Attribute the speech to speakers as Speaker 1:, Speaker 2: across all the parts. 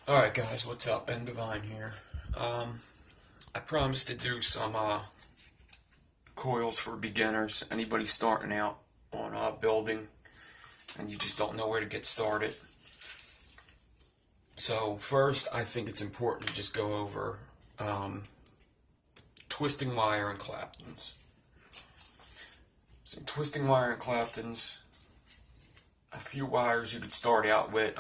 Speaker 1: Alright guys, what's up? n.devine here. I promised to do some coils for beginners. Anybody starting out on building and you just don't know where to get started. So first, I think it's important to just go over twisting wire and Claptons. So twisting wire and Claptons, a few wires you could start out with.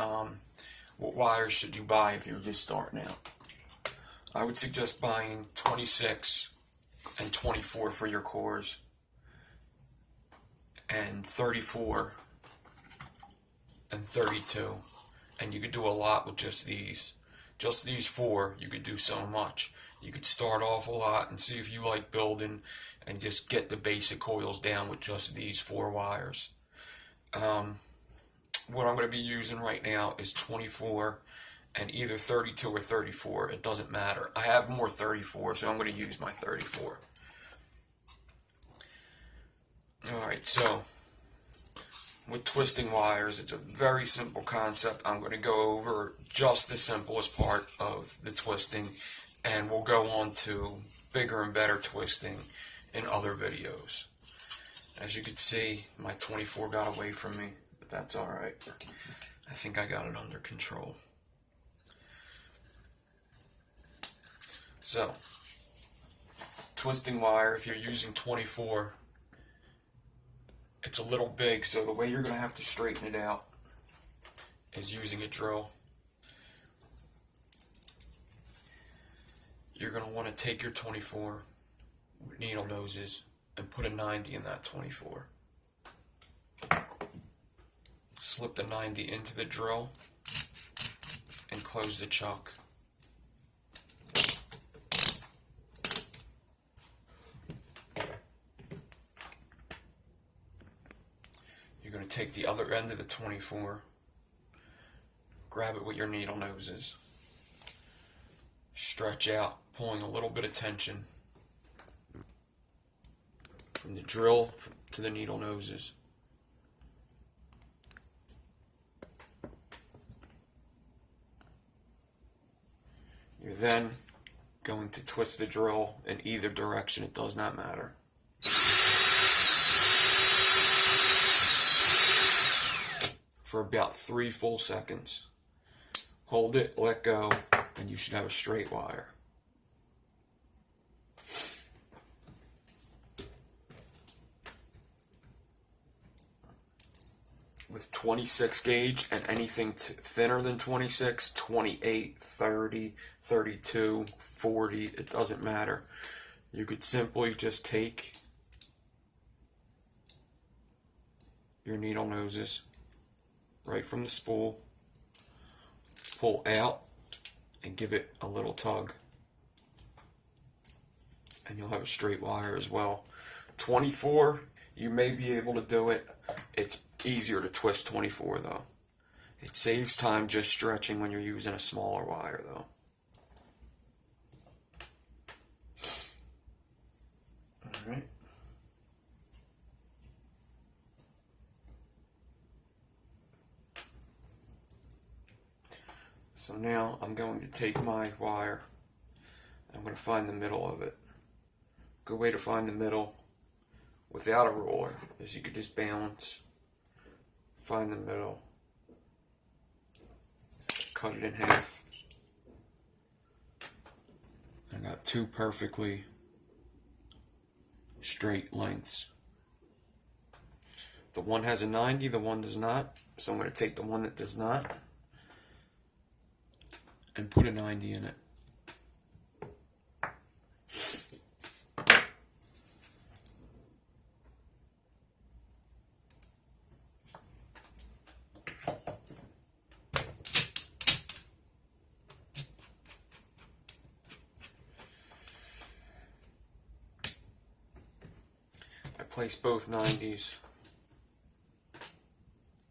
Speaker 1: What wires should you buy if you're just starting out? I would suggest buying 26 and 24 for your cores, and 34 and 32. And you could do a lot with just these. Just these four, you could do so much. You could start off a lot and see if you like building and just get the basic coils down with just these four wires. What I'm going to be using right now is 24 and either 32 or 34. It doesn't matter. I have more 34, so I'm going to use my 34. Alright, so with twisting wires, it's a very simple concept. I'm going to go over just the simplest part of the twisting, and we'll go on to bigger and better twisting in other videos. As you can see, my 24 got away from me, but that's alright. I think I got it under control. So, twisting wire, if you're using 24, it's a little big, so the way you're going to have to straighten it out is using a drill. You're going to want to take your 24 with needle noses and put a 90 in that 24. Slip the 90 into the drill and close the chuck. You're going to take the other end of the 24, grab it with your needle noses, stretch out, pulling a little bit of tension from the drill to the needle noses. You're then going to twist the drill in either direction, it does not matter. For about 3 full seconds. Hold it, let go, and you should have a straight wire. With 26 gauge and anything thinner than 26, 28, 30, 32, 40, it doesn't matter. You could simply just take your needle noses right from the spool, pull out, and give it a little tug. And you'll have a straight wire as well. 24, you may be able to do it. It's easier to twist 24 though. It saves time just stretching when you're using a smaller wire though. Alright. So now I'm going to take my wire. I'm going to find the middle of it. Good way to find the middle without a ruler is you could just balance, find the middle, cut it in half. I got two perfectly straight lengths. The one has a 90, the one does not. So I'm going to take the one that does not and put a 90 in it. I place both 90s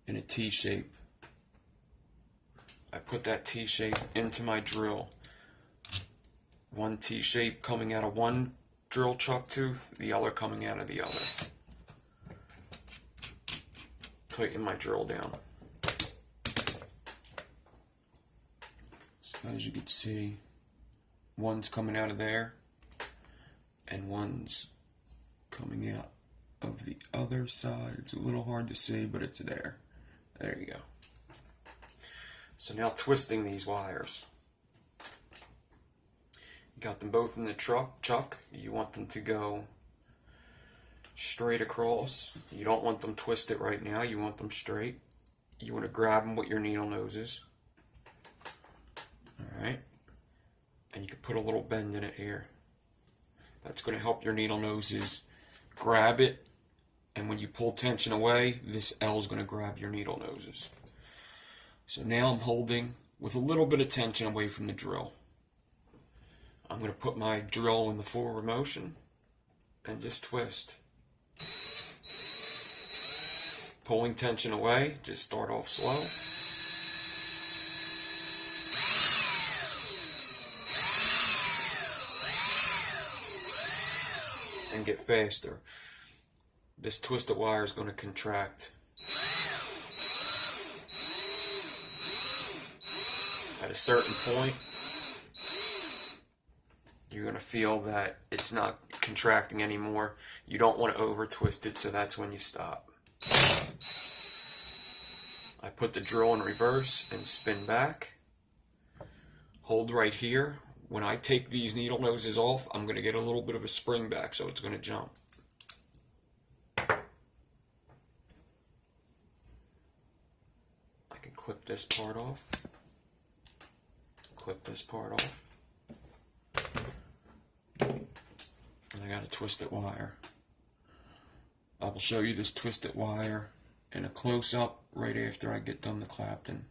Speaker 1: in a T shape. I put that T shape into my drill. One T shape coming out of one drill chuck tooth, the other coming out of the other. Tighten my drill down. because you can see one's coming out of there and one's coming out of the other side. It's a little hard to see, but it's there. There you go. So now twisting these wires. You got them both in the chuck. You want them to go straight across. You don't want them twisted right now. You want them straight. You want to grab them with your needle noses. Alright. And you can put a little bend in it here. That's going to help your needle noses grab it. And when you pull tension away, this L is going to grab your needle noses. So now I'm holding with a little bit of tension away from the drill. I'm going to put my drill in the forward motion and just twist. Pulling tension away, just start off slow. And get faster. This twisted wire is going to contract. At a certain point, you're going to feel that it's not contracting anymore. You don't want to over twist it, so that's when you stop. I put the drill in reverse and spin back. Hold right here. When I take these needle noses off, I'm going to get a little bit of a spring back, so it's going to jump. I can clip this part off. Clip this part off. And I got a twisted wire. I will show you this twisted wire in a close-up right after I get done the Clapton.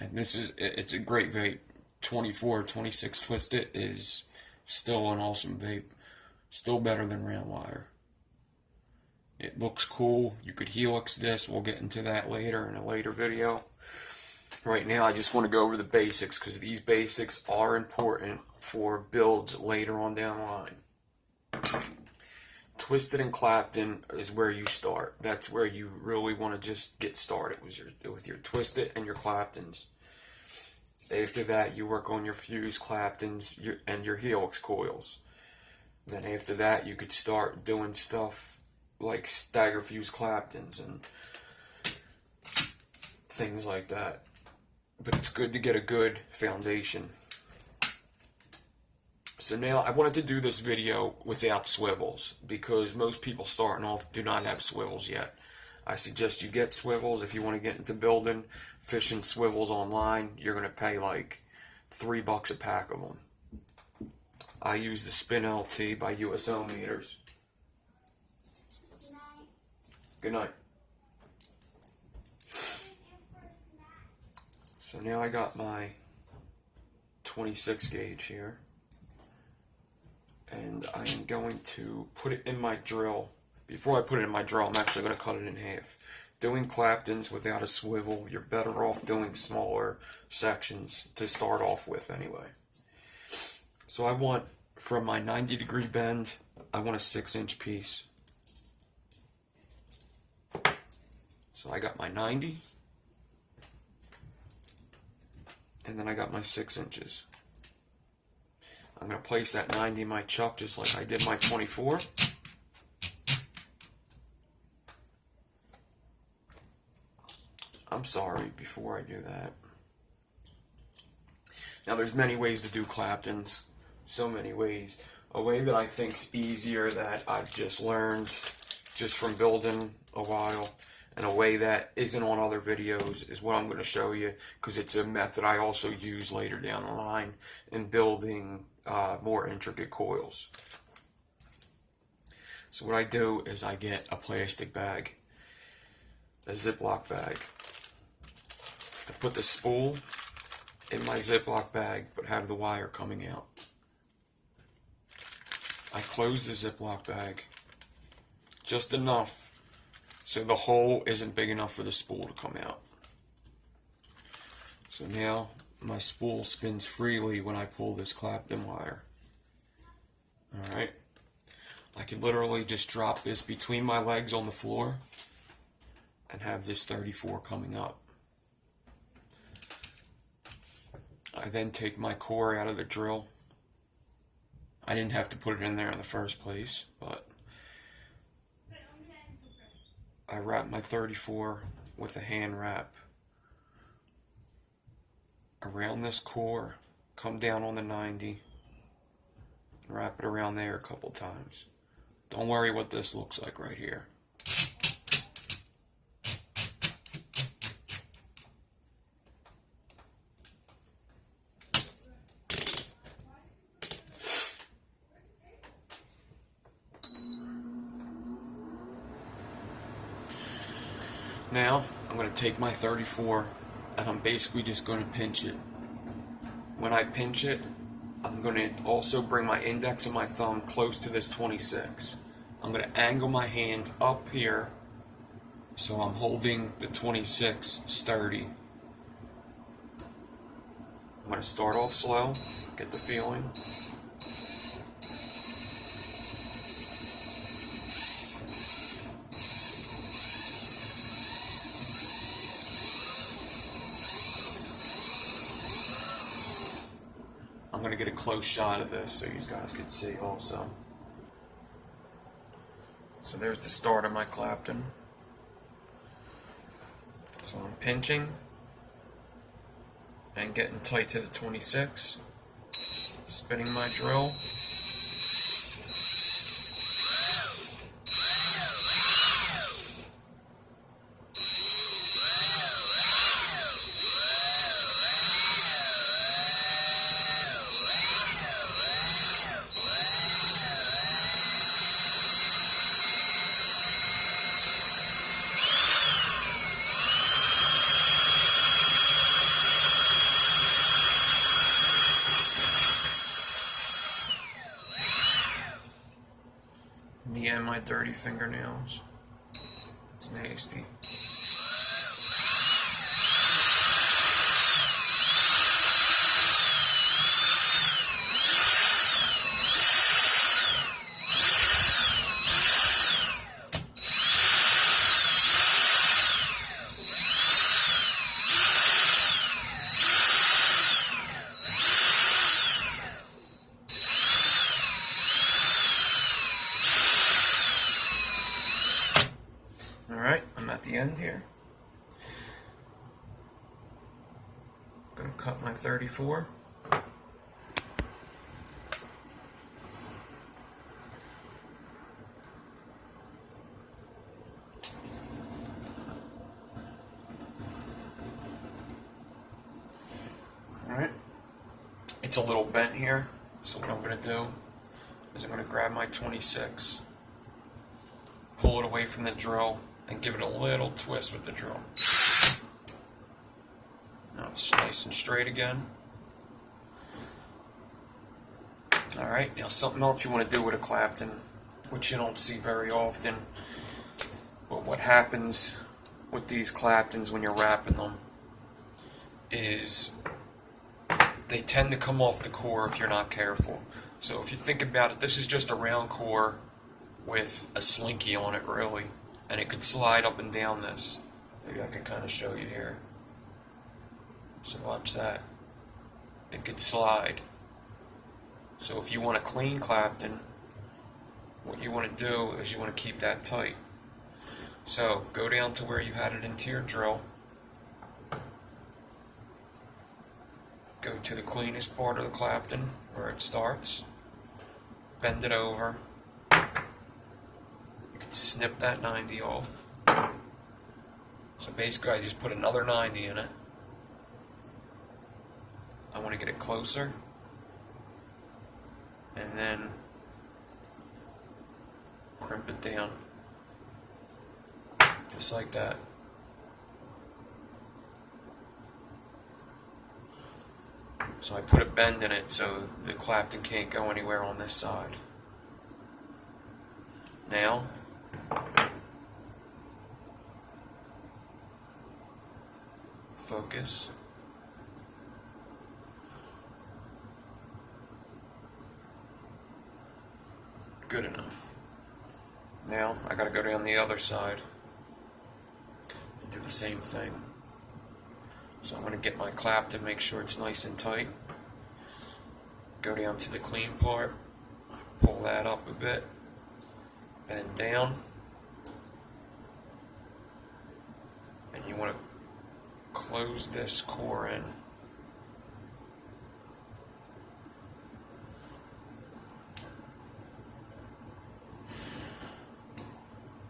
Speaker 1: And this is, it's a great vape. 24, 26 twisted is still an awesome vape. Still better than round wire. It looks cool. You could helix this. We'll get into that later in a later video. Right now I just want to go over the basics because these basics are important for builds later on down the line. Twisted and Clapton is where you start. That's where you really want to just get started with your twisted and your Claptons. After that you work on your fuse Claptons and your helix coils. Then after that you could start doing stuff like stagger fuse Claptons and things like that. But it's good to get a good foundation. So now I wanted to do this video without swivels because most people starting off do not have swivels yet. I suggest you get swivels if you want to get into building. Fishing swivels online, you're going to pay like $3 a pack of them. I use the Spin LT by USO Meters. Good night. So now I got my 26 gauge here. And I am going to put it in my drill. Before I put it in my drill, I'm actually going to cut it in half. Doing Claptons without a swivel, you're better off doing smaller sections to start off with anyway. So I want, from my 90-degree bend, I want a 6-inch piece. So I got my 90, and then I got my 6 inches. I'm going to place that 90 in my chuck just like I did my 24. I'm sorry, before I do that. Now there's many ways to do Claptons. So many ways. A way that I think's easier that I've just learned just from building a while, and a way that isn't on other videos is what I'm going to show you, because it's a method I also use later down the line in building more intricate coils. So what I do is I get a plastic bag, a Ziploc bag. I put the spool in my Ziploc bag, but have the wire coming out. I close the Ziploc bag just enough so the hole isn't big enough for the spool to come out. So now my spool spins freely when I pull this Clapton wire. Alright. I can literally just drop this between my legs on the floor and have this 34 coming up. I then take my core out of the drill. I didn't have to put it in there in the first place, but I wrap my 34 with a hand wrap around this core, come down on the 90, wrap it around there a couple times. Don't worry what this looks like right here. Now, I'm going to take my 34 and I'm basically just going to pinch it. When I pinch it, I'm going to also bring my index and my thumb close to this 26. I'm going to angle my hand up here so I'm holding the 26 sturdy. I'm going to start off slow, get the feeling. I'm going to get a close shot of this so you guys can see also. So there's the start of my Clapton. So I'm pinching and getting tight to the 26, spinning my drill. Me and my dirty fingernails. It's nasty. Alright, I'm at the end here. I'm going to cut my 34. Alright, it's a little bent here, so what I'm going to do is I'm going to grab my 26, pull it away from the drill, and give it a little twist with the drill. Now it's nice and straight again. Alright, now something else you want to do with a Clapton, which you don't see very often, but what happens with these Claptons when you're wrapping them is they tend to come off the core if you're not careful. So if you think about it, this is just a round core with a slinky on it really. And it could slide up and down this. Maybe I can kind of show you here. So watch that. It could slide. So if you want a clean Clapton, what you want to do is you want to keep that tight. So go down to where you had it into your drill. Go to the cleanest part of the Clapton where it starts. Bend it over. Snip that 90 off. So basically I just put another 90 in it. I want to get it closer. And then crimp it down. Just like that. So I put a bend in it so the Clapton can't go anywhere on this side. Now, focus. Good enough. Now I gotta go down the other side and do the same thing. So I'm going to get my Clapton, make sure it's nice and tight. Go down to the clean part, pull that up a bit, bend down, and you want to close this core in.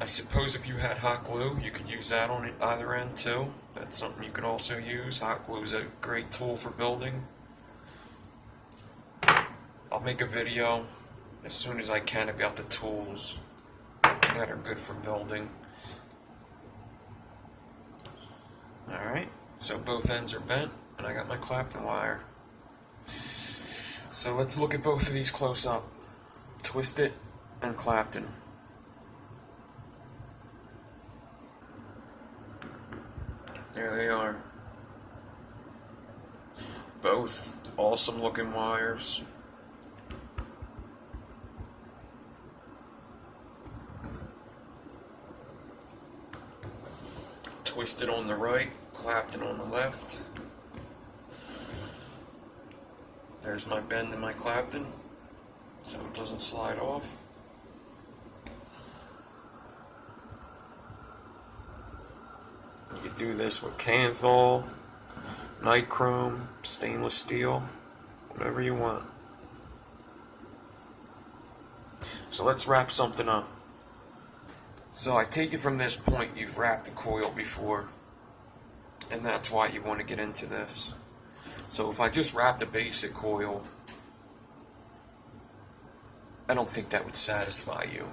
Speaker 1: I suppose if you had hot glue, you could use that on either end too. That's something you could also use. Hot glue is a great tool for building. I'll make a video as soon as I can about the tools that are good for building. Alright, so both ends are bent, and I got my Clapton wire. So let's look at both of these close up. Twist it and Clapton. There they are. Both awesome looking wires. Twisted on the right, Clapton on the left. There's my bend in my Clapton, so it doesn't slide off. You can do this with Canthol, nichrome, stainless steel, whatever you want. So let's wrap something up. So I take it from this point you've wrapped the coil before, and that's why you want to get into this. So if I just wrapped a basic coil, I don't think that would satisfy you.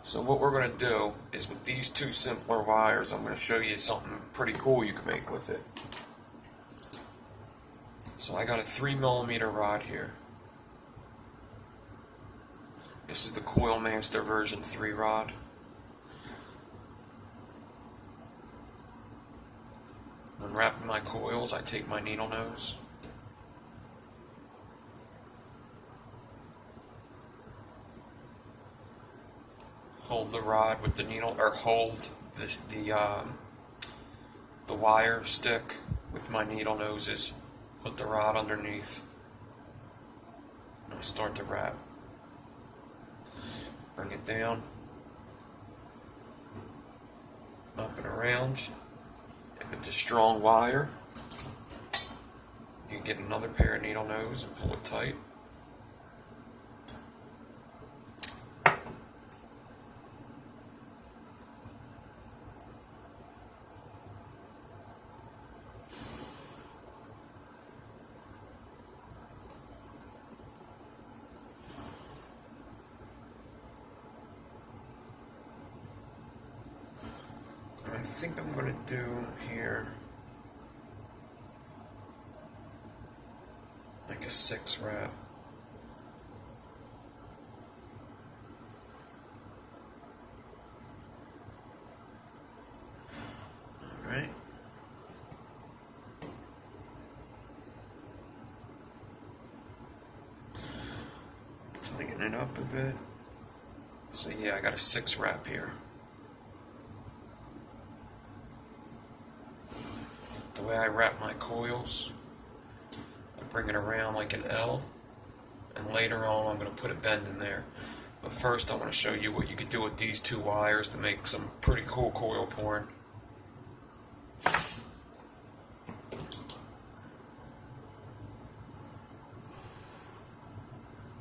Speaker 1: So what we're going to do is with these two simpler wires, I'm going to show you something pretty cool you can make with it. So I got a 3mm rod here. This is the Coil Master version 3 rod. When wrapping my coils, I take my needle nose. Hold the rod with the needle, or hold the wire stick with my needle noses. Put the rod underneath. And I start to wrap. Bring it down, up and around. If it's a strong wire, you can get another pair of needle nose and pull it tight. I think I'm going to do here like a 6 wrap. Alright. Tighten it up a bit. So yeah, I got a 6 wrap here. The way I wrap my coils, I bring it around like an L, and later on I'm going to put a bend in there. But first I want to show you what you could do with these two wires to make some pretty cool coil porn.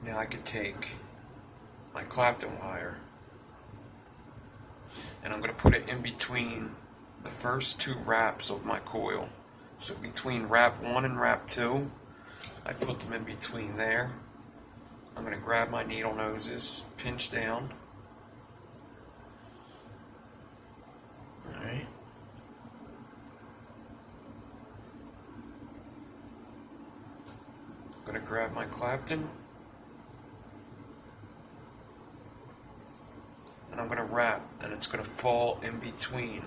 Speaker 1: Now I could take my Clapton wire, and I'm going to put it in between the first 2 wraps of my coil. So between wrap 1 and wrap 2, I put them in between there. I'm going to grab my needle noses, pinch down. Alright. I'm going to grab my Clapton, and I'm going to wrap, and it's going to fall in between.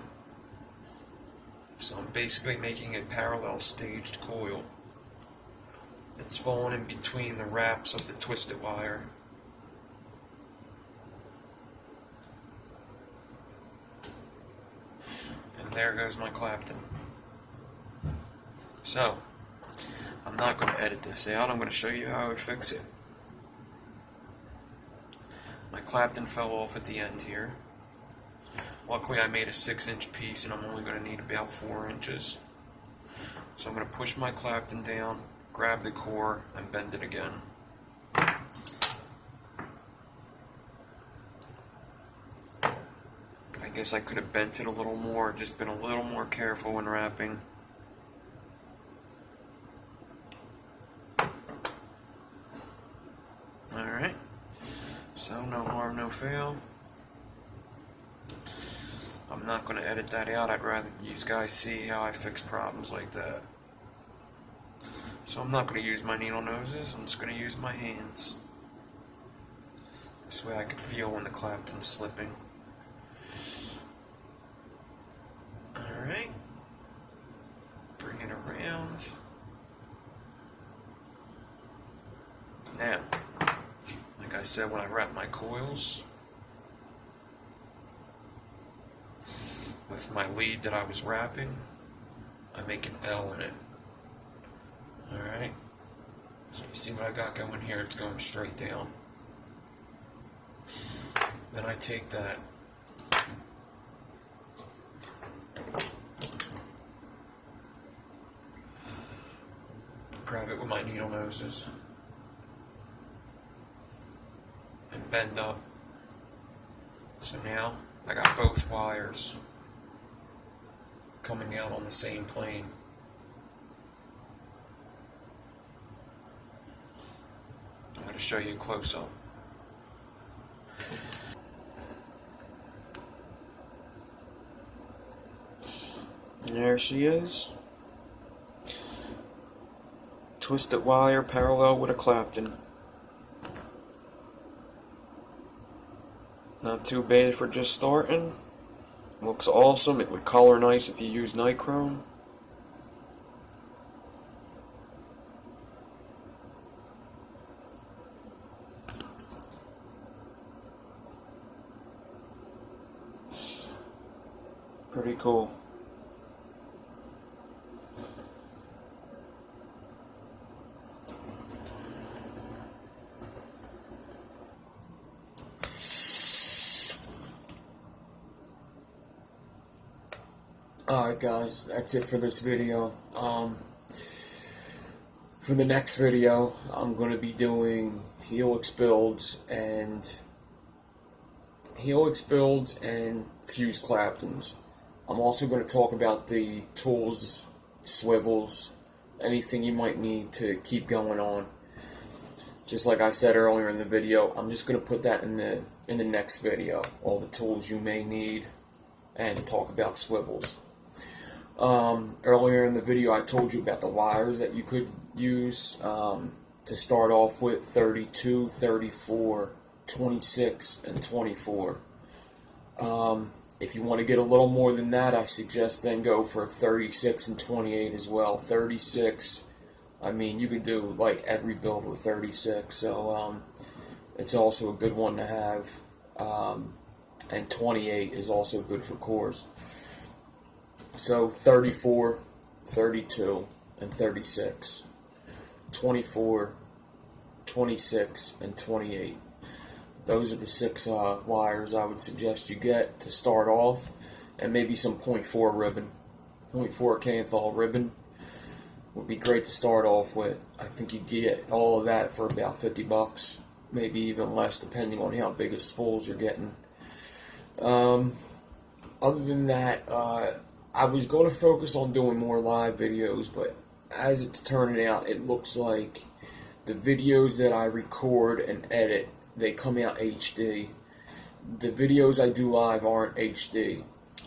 Speaker 1: So I'm basically making a parallel staged coil. It's falling in between the wraps of the twisted wire. And there goes my Clapton. So, I'm not going to edit this out. I'm going to show you how I would fix it. My Clapton fell off at the end here. Luckily I made a 6-inch piece and I'm only going to need about 4 inches. So I'm going to push my Clapton down, grab the core, and bend it again. I guess I could have bent it a little more, just been a little more careful when wrapping. Alright, so no harm, no foul. I'm not going to edit that out. I'd rather you guys see how I fix problems like that. So I'm not going to use my needle noses. I'm just going to use my hands. This way I can feel when the Clapton's slipping. Alright. Bring it around. Now, like I said when I wrap my coils, with my lead that I was wrapping, I make an L in it. Alright? So you see what I got going here? It's going straight down. Then I take that, grab it with my needle noses, and bend up. So now I got both wires coming out on the same plane. I'm going to show you close up. And there she is. Twisted wire parallel with a Clapton. Not too bad for just starting. Looks awesome. It would color nice if you use nichrome. Pretty cool. Alright guys, that's it for this video. For the next video, I'm going to be doing helix builds and fuse Claptons. I'm also going to talk about the tools, swivels, anything you might need to keep going on. Just like I said earlier in the video, I'm just going to put that in the next video, all the tools you may need, and talk about swivels. Earlier in the video I told you about the wires that you could use to start off with: 32, 34, 26, and 24. If you want to get a little more than that, I suggest then go for 36 and 28 as well. 36, I mean, you can do like every build with 36, so it's also a good one to have. And 28 is also good for cores. So 34, 32, and 36. 24, 26, and 28. Those are the 6 wires I would suggest you get to start off, and maybe some 0.4 ribbon. 0.4 Canthal ribbon would be great to start off with. I think you get all of that for about 50 bucks, maybe even less depending on how big of spools you're getting. Other than that, I was going to focus on doing more live videos, but as it's turning out, it looks like the videos that I record and edit, they come out HD. The videos I do live aren't HD.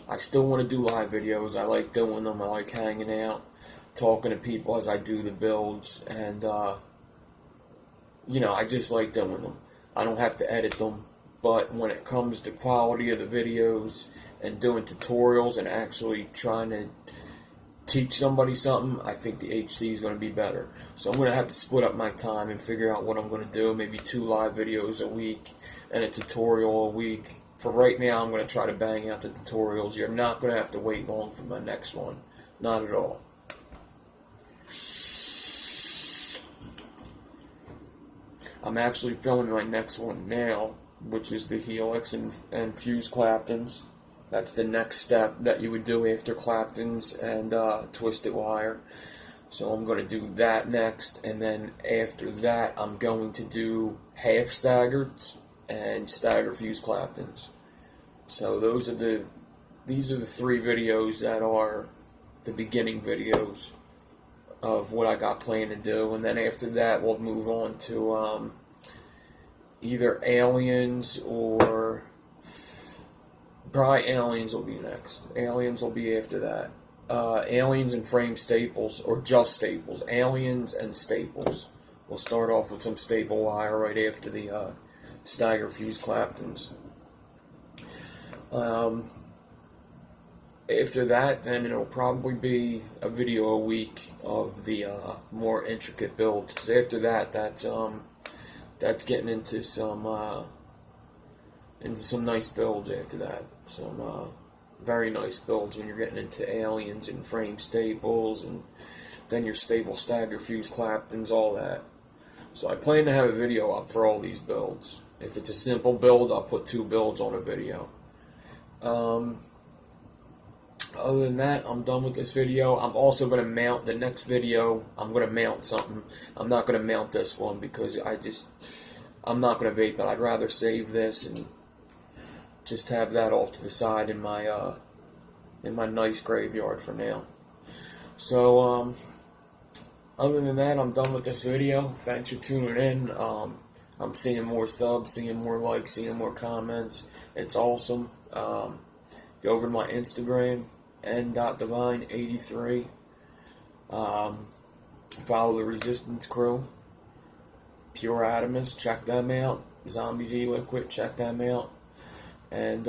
Speaker 1: I still want to do live videos. I like doing them. I like hanging out, talking to people as I do the builds, and you know, I just like doing them. I don't have to edit them. But when it comes to quality of the videos and doing tutorials and actually trying to teach somebody something, I think the HD is going to be better. So I'm going to have to split up my time and figure out what I'm going to do. Maybe 2 live videos a week and a tutorial a week. For right now, I'm going to try to bang out the tutorials. You're not going to have to wait long for my next one. Not at all. I'm actually filming my next one now, which is the helix and fuse Claptons. That's the next step that you would do after Claptons and twisted wire. So I'm going to do that next, and then after that I'm going to do half staggered and stagger fuse Claptons. So these are the 3 videos that are the beginning videos of what I got planned to do, and then after that we'll move on to either aliens or probably aliens will be next. Aliens will be after that. Aliens and frame staples, or just staples. Aliens and staples. We'll start off with some staple wire right after the stagger fuse Claptons. After that, then it'll probably be a video a week of the more intricate builds. Because after that, that's getting into some nice builds. After that, some very nice builds when you're getting into aliens and frame staples, and then your staple stagger fuse Claptons, all that. So I plan to have a video up for all these builds. If it's a simple build, I'll put 2 builds on a video. Other than that, I'm done with this video. I'm also going to mount the next video. I'm going to mount something. I'm not going to mount this one because I'm not going to vape it. I'd rather save this and just have that off to the side in my nice graveyard for now. So, other than that, I'm done with this video. Thanks for tuning in. I'm seeing more subs, seeing more likes, seeing more comments. It's awesome. Go over to my Instagram, n.devine83. Follow the Resistance Crew. Pure Atomus, check them out. Zombies E-Liquid, check them out. And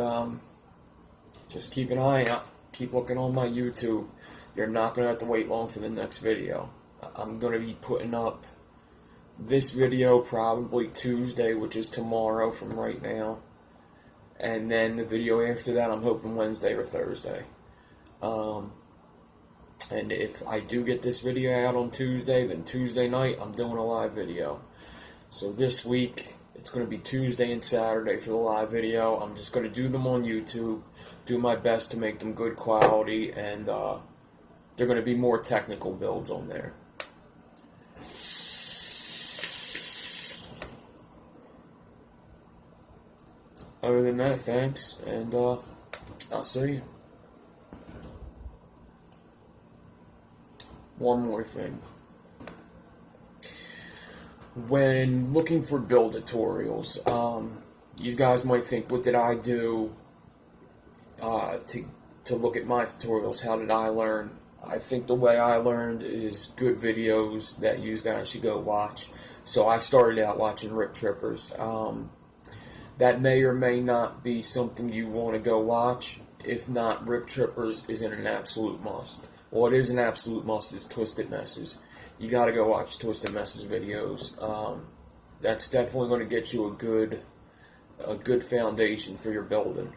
Speaker 1: just keep an eye out. Keep looking on my YouTube. You're not going to have to wait long for the next video. I'm going to be putting up this video probably Tuesday, which is tomorrow from right now. And then the video after that, I'm hoping Wednesday or Thursday. And if I do get this video out on Tuesday, then Tuesday night, I'm doing a live video. So this week, it's going to be Tuesday and Saturday for the live video. I'm just going to do them on YouTube, do my best to make them good quality, and they're going to be more technical builds on there. Other than that, thanks, and I'll see you. One more thing. When looking for build tutorials, you guys might think, what did I do to look at my tutorials? How did I learn? I think the way I learned is good videos that you guys should go watch. So I started out watching Rip Trippers. That may or may not be something you want to go watch. If not, Rip Trippers isn't an absolute must. What is an absolute must is Twisted Messes. You got to go watch Twisted Messes videos. That's definitely going to get you a good foundation for your building.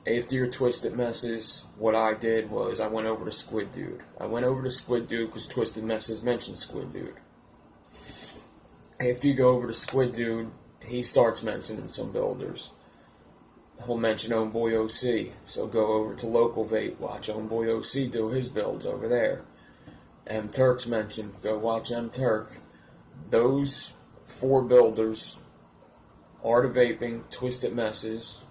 Speaker 1: After your Twisted Messes, what I did was I went over to Squid Dude. I went over to Squid Dude because Twisted Messes mentioned Squid Dude. After you go over to Squid Dude, he starts mentioning some builders. He'll mention Homeboy OC. So go over to Local Vape, watch Homeboy OC do his builds over there. M Turk's mentioned, go watch M Turk. Those 4 builders, Art of Vaping, Twisted Messes,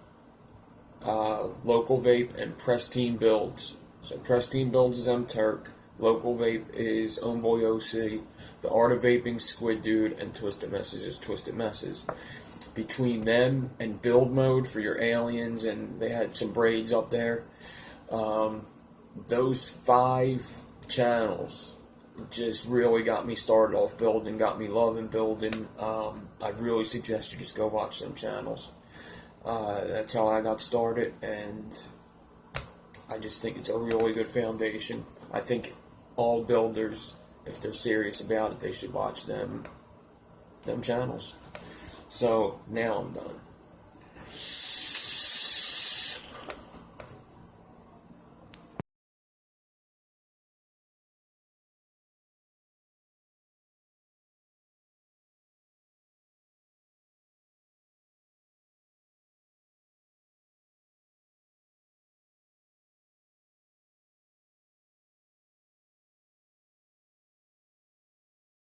Speaker 1: Local Vape, and Press-Team Builds. So Press-Team Builds is M Turk, Local Vape is Homeboy OC, the Art of Vaping, Squid Dude, and Twisted Messes is Twisted Messes. Between them and Build Mode for your aliens, and they had some braids up there, those 5 channels just really got me started off building, got me loving building. I really suggest you just go watch them channels. That's how I got started, and I just think it's a really good foundation. I think all builders, if they're serious about it, they should watch them channels. So now I'm done.